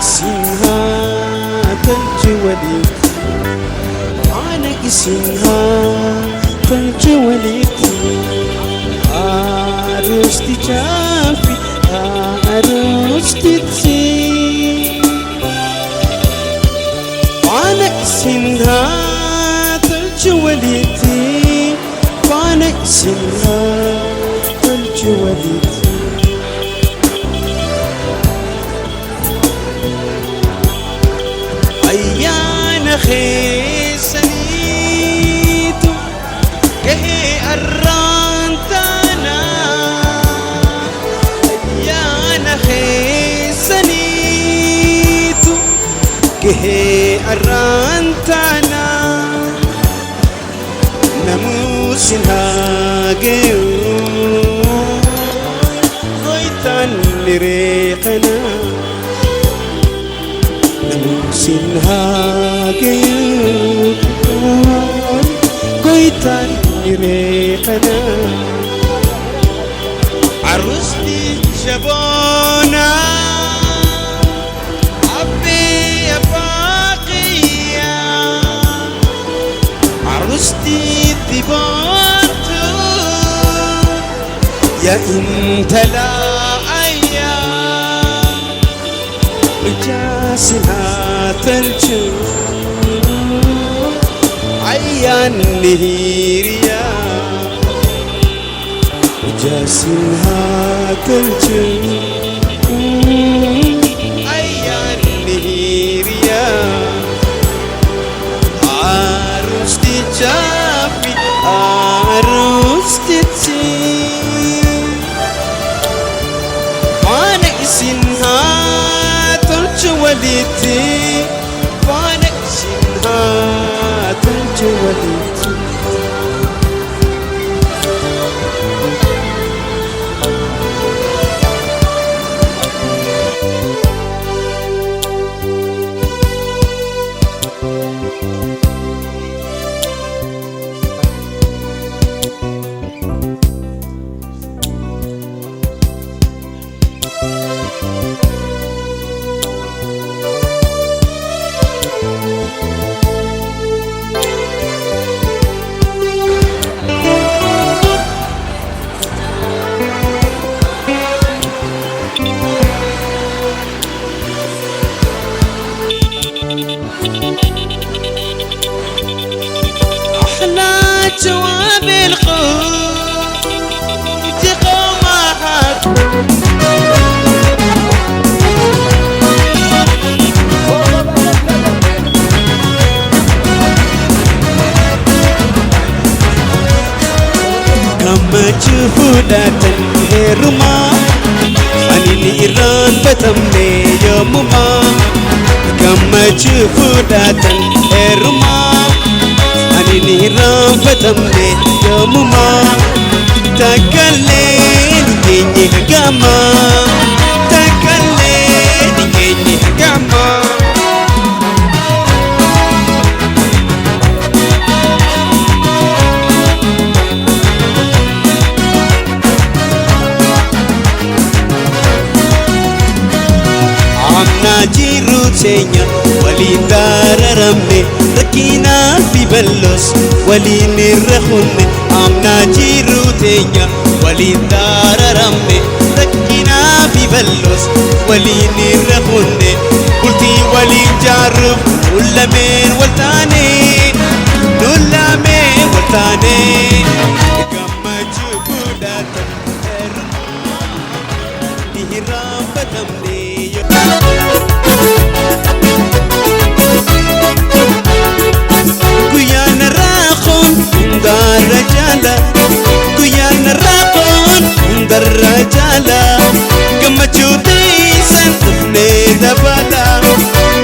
isinha تلجوليت أنا isinha تلجوليت أرستي جافي أرستي تسي أنا isinha تلجوليت أنا isinha تلجوليت أيانا خيسانيتو كهي أرانتانا أيانا خيسانيتو كهي أرانتانا نموسين هاجيو غيتان لريقنا Sinha gayun goitan nirekana Arusti shabona Abbi abaqiya Arusti dibatu Ya intala جاسها تلجو عيان نهيريا جاسها تلجو عيان نهيريا عروستي جافي عروستي تسي وانا اسنها تلجوليتي وانا اسنها تلجوليتي جواب الخوف تقوم معك كما جهودات الهرما خليل إيران بتمني يومما كما جهودات الهرما نيران فتمني يومما تكلين كيني هجاما تكلين كيني هجاما عمنا جيرو تينيا ولي دار رمي ركينا في بلوس ولي نرخون عمنا جيرو تينيا ولي دار رمي ركينا في بلوس ولي نرخون قلتي ولي جارب ولا من والتاني ولا من والتاني كما جبودات نهرام بدمني Guyana rakon dar rajala Guyana rakon dar rajala Gamachudi santufne dabala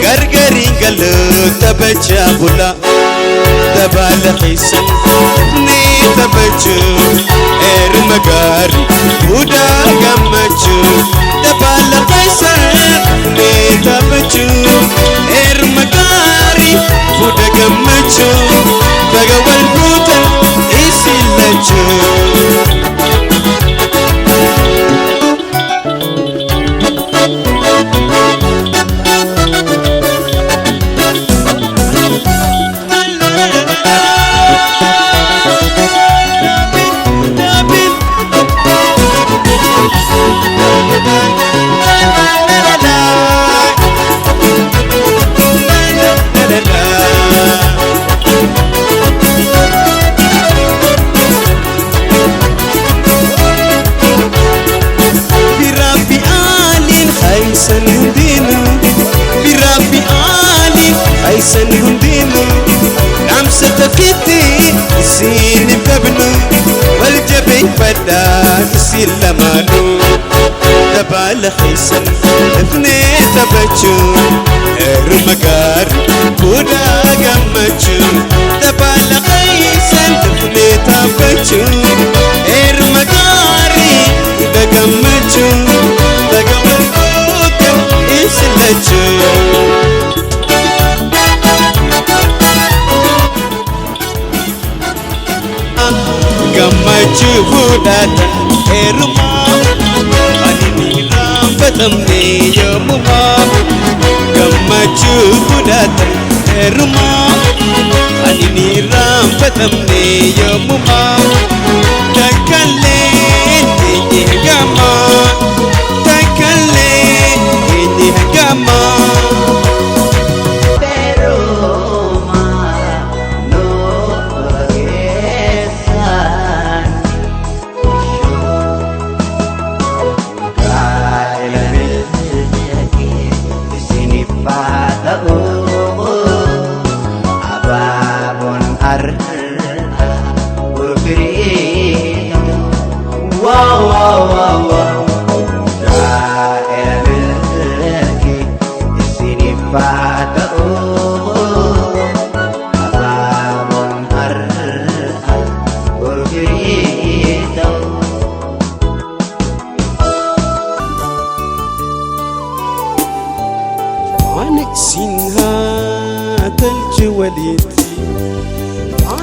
Gargari galu tabacha bula Dabala khisan ne tabachu Er magari Uda gamachu Dabala khisan ne tabachu Er magari Uda gamachu Baga wal buta isilachu keessan hundinuu dhaamsa tokkitti isin qabnu wal jabeeffadhaa isin lamaanuu dabaala keessan dafnee taphachuun heeruma gaarii fuudhaa gammachuu dabaala keessan dafnee taphachuun heeruma gaarii fuudhaa gammachuu laga wal guutan isin lachuu. Gammachu fudhata heerumaa ani ni raanfatamne yommumaa Gammachu fudhata heerumaa ani ni raanfatamne yommumaa Takkalee eenye hagamaa Takkalee eenye hagamaa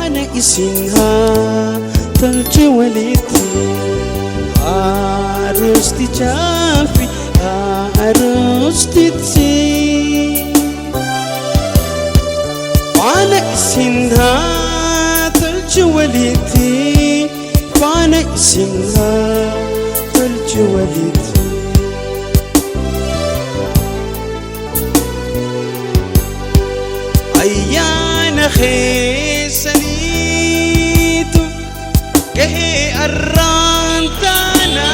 أنا إسنها تلج وليتي أرستي جافي أرستي تي أنا إسنها تلج وليتي أنا إسنها تلج وليتي أيانا خيسانيتو كهي أرانتانا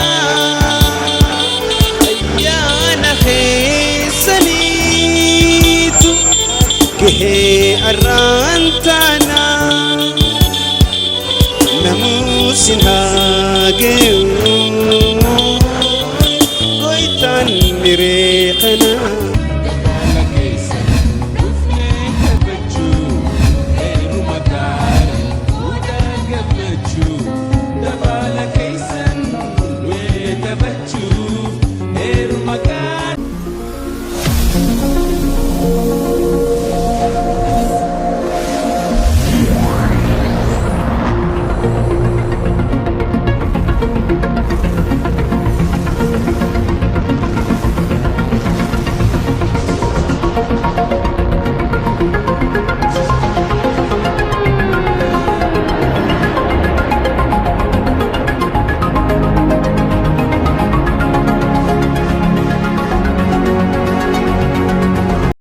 أيانا خيسانيتو كهي أرانتانا نموسن هاجيو قويتان مريقنا